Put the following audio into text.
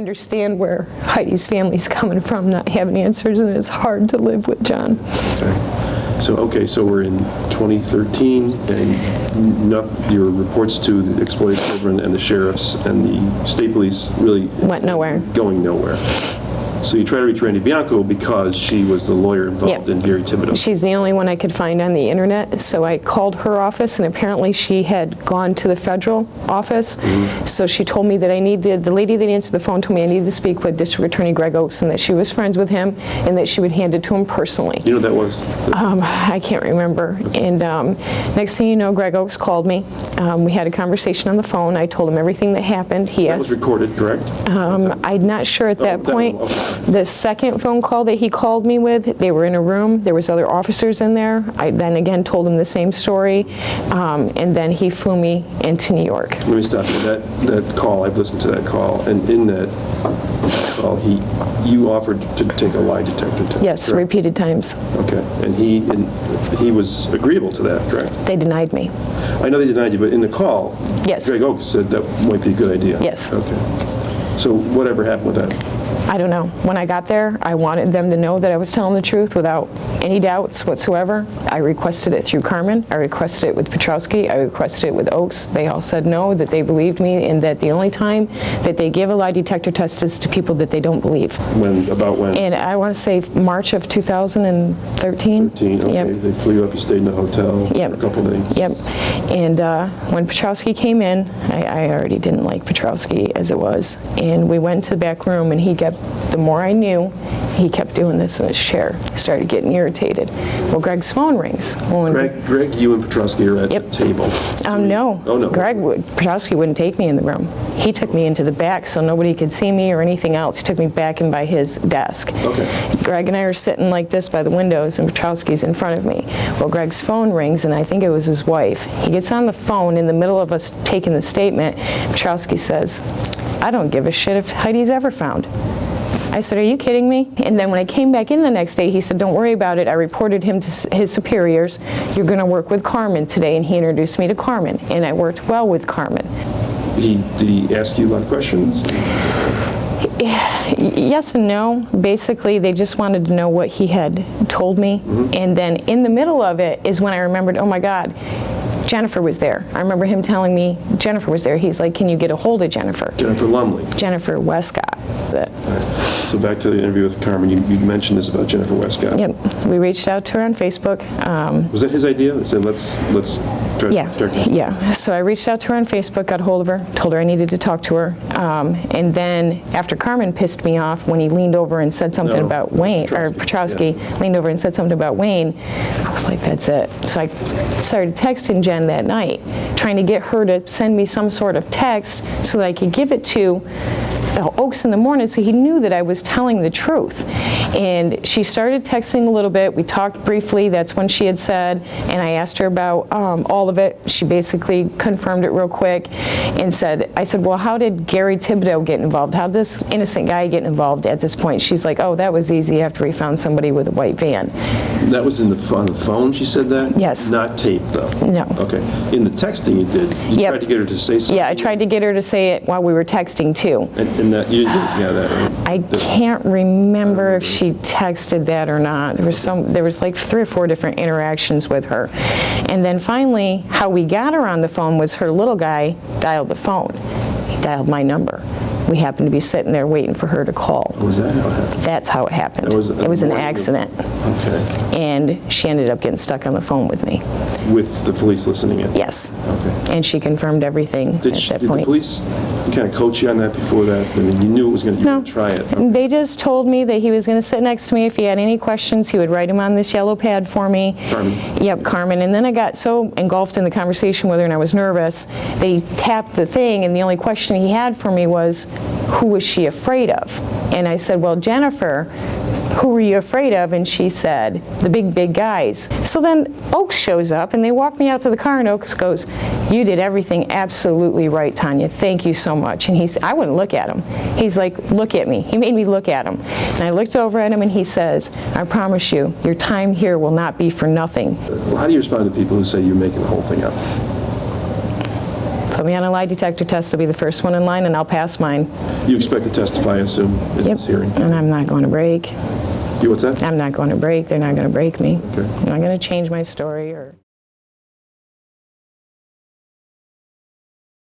understand where Heidi's family's coming from, not having answers, and it's hard to live with John. So we're in 2013, and your reports to the exploited children and the sheriffs and the state police really went nowhere. Going nowhere. So you try to reach Randy Bianco because she was the lawyer involved in Gary Thibodeau. She's the only one I could find on the internet, so I called her office, and apparently she had gone to the federal office. So she told me that the lady that answered the phone told me I needed to speak with District Attorney Greg Oakes, and that she was friends with him, and that she would hand it to him personally. You know who that was? I can't remember. And next thing you know, Greg Oakes called me. We had a conversation on the phone. I told him everything that happened. That was recorded, correct? I'm not sure at that point. Okay. The second phone call that he called me with, they were in a room. There was other officers in there. I then again told him the same story, and then he flew me into New York. Let me stop you. That call, I've listened to that call, and in that call, you offered to take a lie detector test. Yes, correct? Repeated times. Okay, and he was agreeable to that, correct? They denied me. I know they denied you, but in the call, yes, Greg Oakes said that might be a good idea. Yes. Okay. So whatever happened with that? I don't know. When I got there, I wanted them to know that I was telling the truth without any doubts whatsoever. I requested it through Carmen. I requested it with Petrowski. I requested it with Oakes. They all said no, that they believed me, and that the only time that they give a lie detector test is to people that they don't believe. About when? And I want to say March of 2013. 13, okay. Yep. They flew you up, you stayed in the hotel for a couple days. Yep. And when Petrowski came in, I already didn't like Petrowski as it was, and we went to the back room, and the more I knew, he kept doing this in his chair. He started getting irritated. Well, Greg's phone rings. Greg, you and Petrowski are at the table. No. Oh, no. Petrowski wouldn't take me in the room. He took me into the back so nobody could see me or anything else. He took me back in by his desk. Okay. Greg and I are sitting like this by the windows, and Petrowski's in front of me. Well, Greg's phone rings, and I think it was his wife. He gets on the phone in the middle of us taking the statement. Petrowski says, "I don't give a shit if Heidi's ever found." I said, "Are you kidding me?" And then when I came back in the next day, he said, "Don't worry about it. I reported him to his superiors. You're going to work with Carmen today." And he introduced me to Carmen, and I worked well with Carmen. Did he ask you a lot of questions? Yes and no. Basically, they just wanted to know what he had told me. And then in the middle of it is when I remembered, oh my God, Jennifer was there. I remember him telling me Jennifer was there. He's like, "Can you get a hold of Jennifer?" Jennifer Lumley. Jennifer Westcott. Right. So back to the interview with Carmen, you mentioned this about Jennifer Westcott. Yep. We reached out to her on Facebook. Was that his idea? They said, let's try to Yeah. So I reached out to her on Facebook, got a hold of her, told her I needed to talk to her. And then after Carmen pissed me off when he leaned over and said something about Wayne, or Petrowski leaned over and said something about Wayne, I was like, that's it. So I started texting Jen that night, trying to get her to send me some sort of text so that I could give it to Oakes in the morning so he knew that I was telling the truth. And she started texting a little bit. We talked briefly. That's when she had said, and I asked her about all of it. She basically confirmed it real quick and said, I said, well, how did Gary Thibodeau get involved? How did this innocent guy get involved at this point? She's like, oh, that was easy after we found somebody with a white van. That was on the phone she said that? Yes. Not taped though? No. Okay. In the texting you did, you tried to get her to say something? Yeah, I tried to get her to say it while we were texting too. And that, you didn't get that, right? I can't remember if she texted that or not. There was like 3 or 4 different interactions with her. And then finally, how we got her on the phone was her little guy dialed the phone. He dialed my number. We happened to be sitting there waiting for her to call. Was that how it happened? That's how it happened. It was an accident. Okay. And she ended up getting stuck on the phone with me. With the police listening in? Yes. Okay. And she confirmed everything at that point. Did the police kind of coach you on that before that? I mean, you knew it was going to try it. Okay. They just told me that he was going to sit next to me. If he had any questions, he would write them on this yellow pad for me. Carmen? Yep, Carmen. And then I got so engulfed in the conversation with her and I was nervous, they tapped the thing and the only question he had for me was, who was she afraid of? And I said, well, Jennifer, who were you afraid of? And she said, the big guys. So then Oakes shows up and they walk me out to the car and Oakes goes, you did everything absolutely right, Tonya. Thank you so much. And he said, I wouldn't look at him. He's like, look at me. He made me look at him. And I looked over at him and he says, I promise you, your time here will not be for nothing. Well, how do you respond to people who say you're making the whole thing up? Put me on a lie detector test, I'll be the first one in line, and I'll pass mine. You expect to testify, I assume, in Yep. this hearing? And I'm not going to break. You, what's that? I'm not going to break. They're not going to break me. Okay. I'm not going to change my story or...